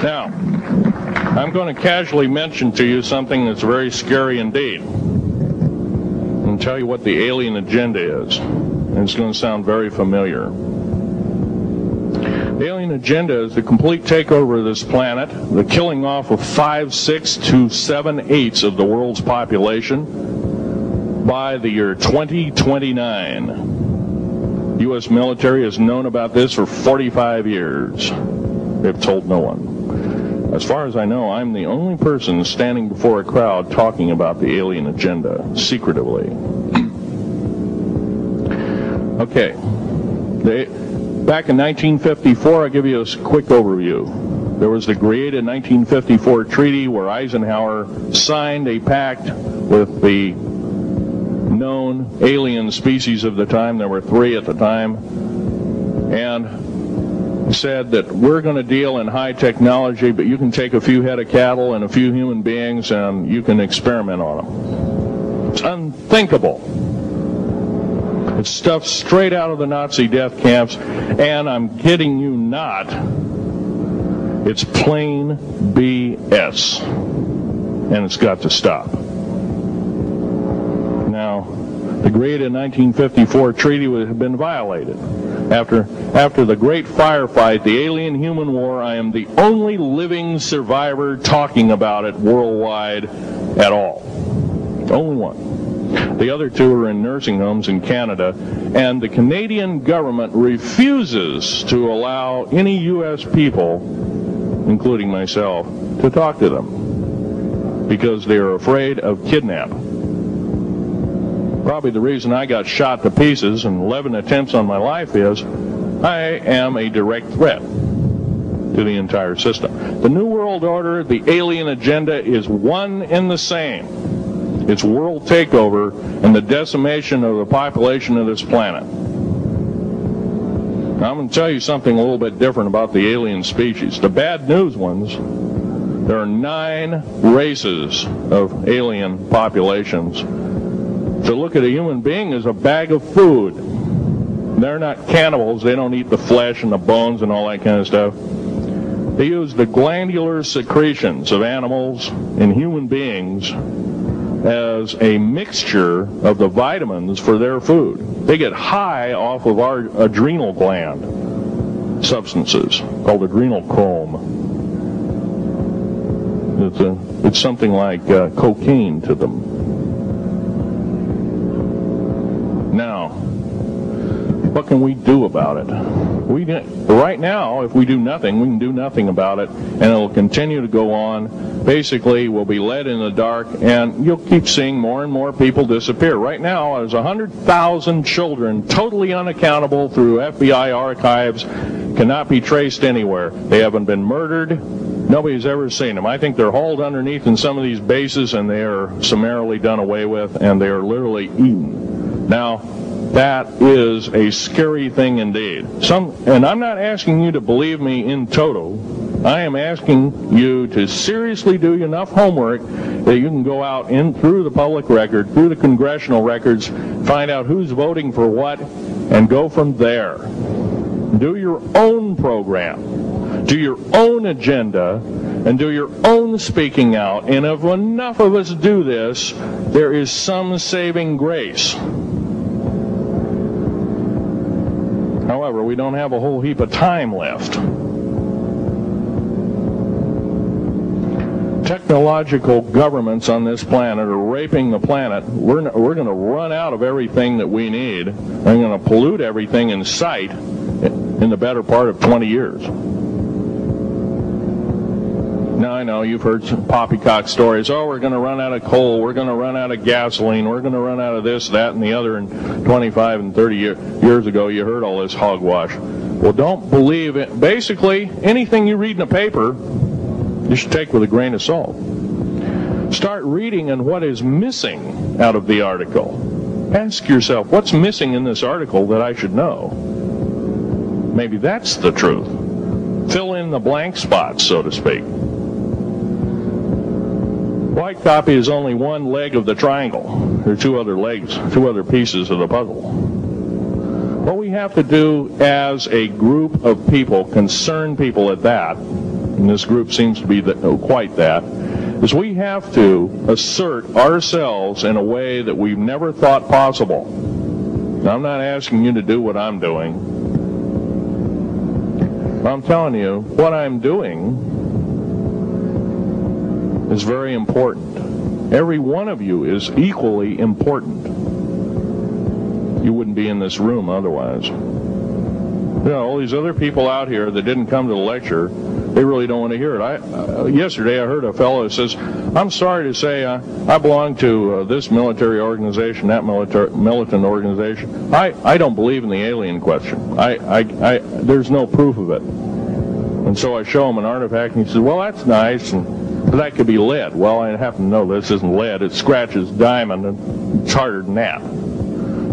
Now, I'm going to casually mention to you something that's very scary indeed, and tell you what the alien agenda is. And it's going to sound very familiar. The alien agenda is the complete takeover of this planet, the killing off of 5, 6 to 7/8 of the world's population by the year 2029. The U.S. military has known about this for 45 years. They've told no one. As far as I know, I'm the only person standing before a crowd talking about the alien agenda, secretively. Okay. Back in 1954, I'll give you a quick overview. There was the created 1954 treaty where Eisenhower signed a pact with the known alien species of the time. There were 3 at the time. And said that we're going to deal in high technology, but you can take a few head of cattle and a few human beings and you can experiment on them. It's unthinkable. It's stuff straight out of the Nazi death camps, and I'm kidding you not, it's plain BS, and it's got to stop. Now, the created 1954 treaty had been violated. After the great firefight, the alien-human war, I am the only living survivor talking about it worldwide at all. Only one. The other 2 are in nursing homes in Canada, and the Canadian government refuses to allow any U.S. people, including myself, to talk to them because they are afraid of kidnapping. Probably the reason I got shot to pieces and 11 attempts on my life is I am a direct threat to the entire system. The New World Order, the alien agenda is one and the same. It's world takeover and the decimation of the population of this planet. Now, I'm going to tell you something a little bit different about the alien species. The bad news ones, there are 9 races of alien populations. To look at a human being as a bag of food. They're not cannibals. They don't eat the flesh and the bones and all that kind of stuff. They use the glandular secretions of animals and human beings as a mixture of the vitamins for their food. They get high off of our adrenal gland substances called adrenochrome. It's something like cocaine to them. Now, what can we do about it? Right now, if we do nothing, we can do nothing about it, and it'll continue to go on. Basically, we'll be led in the dark, and you'll keep seeing more and more people disappear. Right now, there's 100,000 children totally unaccountable through FBI archives, cannot be traced anywhere. They haven't been murdered. Nobody's ever seen them. I think they're hauled underneath in some of these bases, and they are summarily done away with, and they are literally eaten. Now, that is a scary thing indeed. And I'm not asking you to believe me in toto. I am asking you to seriously do enough homework that you can go out through the public record, through the congressional records, find out who's voting for what, and go from there. Do your own program. Do your own agenda. And do your own speaking out. And if enough of us do this, there is some saving grace. However, we don't have a whole heap of time left. Technological governments on this planet are raping the planet. We're going to run out of everything that we need. They're going to pollute everything in sight in the better part of 20 years. Now, I know you've heard some poppycock stories. Oh, we're going to run out of coal. We're going to run out of gasoline. We're going to run out of this, that, and the other. And 25 and 30 years ago, you heard all this hogwash. Well, don't believe it. Basically, anything you read in a paper, you should take with a grain of salt. Start reading on what is missing out of the article. Ask yourself, what's missing in this article that I should know? Maybe that's the truth. Fill in the blank spots, so to speak. White copy is only one leg of the triangle. There are 2 other legs, 2 other pieces of the puzzle. What we have to do as a group of people, concerned people at that, and this group seems to be quite that, is we have to assert ourselves in a way that we've never thought possible. Now, I'm not asking you to do what I'm doing. I'm telling you, what I'm doing is very important. Every one of you is equally important. You wouldn't be in this room otherwise. You know, all these other people out here that didn't come to the lecture, they really don't want to hear it. Yesterday I heard a fellow who says, I'm sorry to say I belong to this military organization, that militant organization. I don't believe in the alien question. There's no proof of it. And so I show him an artifact, and he says, well, that's nice, and that could be lead. Well, I happen to know this isn't lead. It scratches diamond, and it's harder than that.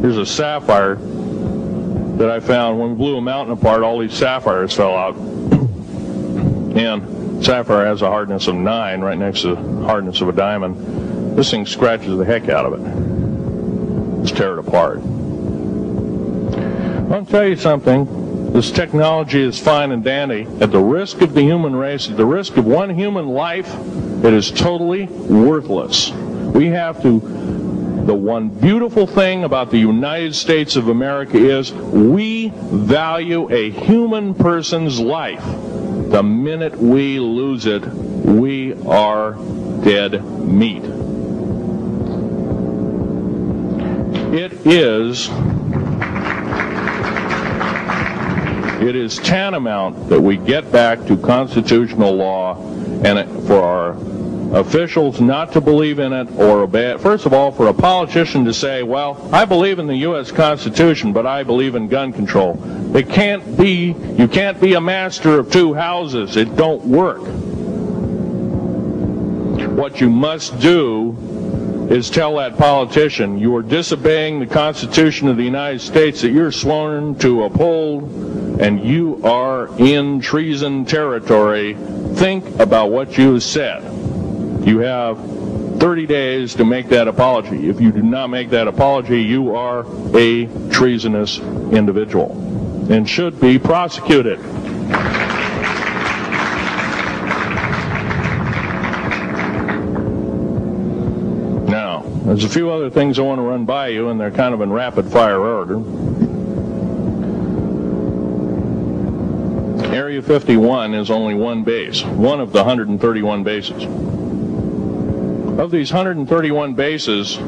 Here's a sapphire that I found. When we blew a mountain apart, all these sapphires fell out. And sapphire has a hardness of 9 right next to the hardness of a diamond. This thing scratches the heck out of it. Let's tear it apart. I'll tell you something. This technology is fine and dandy. At the risk of the human race, at the risk of one human life, it is totally worthless. We have to... The one beautiful thing about the United States of America is we value a human person's life. The minute we lose it, we are dead meat. It is tantamount that we get back to constitutional law, and for our officials not to believe in it or obey it. First of all, for a politician to say, well, I believe in the U.S. Constitution, but I believe in gun control. You can't be a master of two houses. It don't work. What you must do is tell that politician you are disobeying the Constitution of the United States that you're sworn to uphold, and you are in treason territory. Think about what you have said. You have 30 days to make that apology. If you do not make that apology, you are a treasonous individual and should be prosecuted. Now, there's a few other things I want to run by you, and they're kind of in rapid fire order. Area 51 is only one base, one of the 131 bases. Of these 131 bases,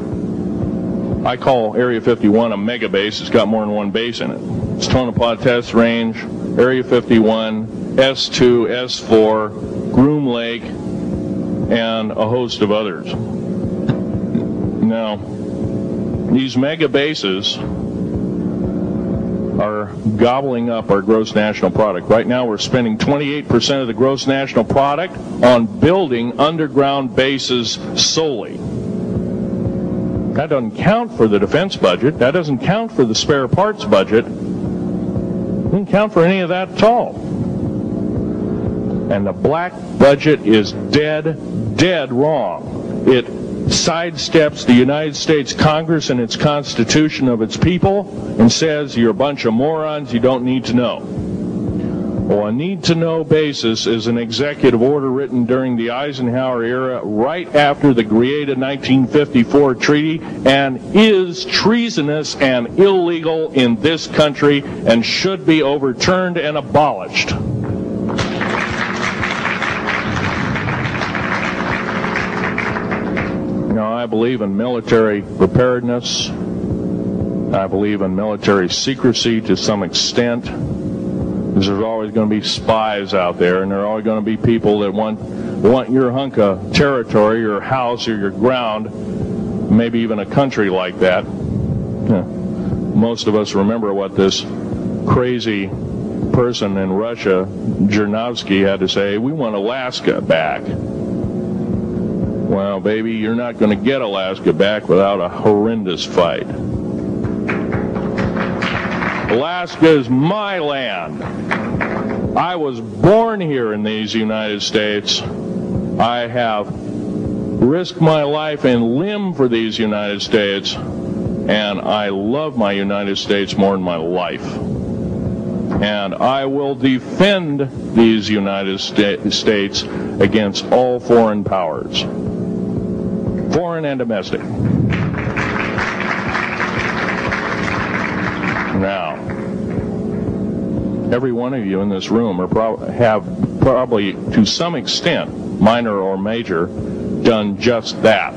I call Area 51 a mega base. It's got more than one base in it. It's Tonopah Test Range, Area 51, S2, S4, Groom Lake, and a host of others. Now, these mega bases are gobbling up our gross national product. Right now we're spending 28% of the gross national product on building underground bases solely. That doesn't count for the defense budget. That doesn't count for the spare parts budget. It doesn't count for any of that at all. And the black budget is dead wrong. It sidesteps the United States Congress and its Constitution of its people and says you're a bunch of morons, you don't need to know. Well, a need-to-know basis is an executive order written during the Eisenhower era right after the Greada 1954 treaty and is treasonous and illegal in this country and should be overturned and abolished. I believe in military preparedness. I believe in military secrecy to some extent. Because there's always going to be spies out there, and there are always going to be people that want your hunk of territory, your house, or your ground, maybe even a country like that. Most of us remember what this crazy person in Russia, Zhirinovsky, had to say. We want Alaska back. Well, baby, you're not going to get Alaska back without a horrendous fight. Alaska is my land. I was born here in these United States. I have risked my life and limb for these United States, and I love my United States more than my life. And I will defend these United States against all foreign powers, foreign and domestic. Now, every one of you in this room have probably, to some extent, minor or major, done just that.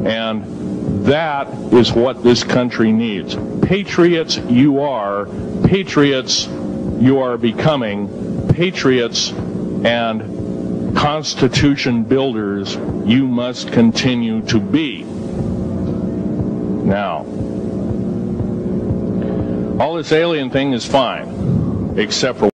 And that is what this country needs. Patriots you are, patriots you are becoming, patriots and Constitution builders you must continue to be. Now, all this alien thing is fine, except for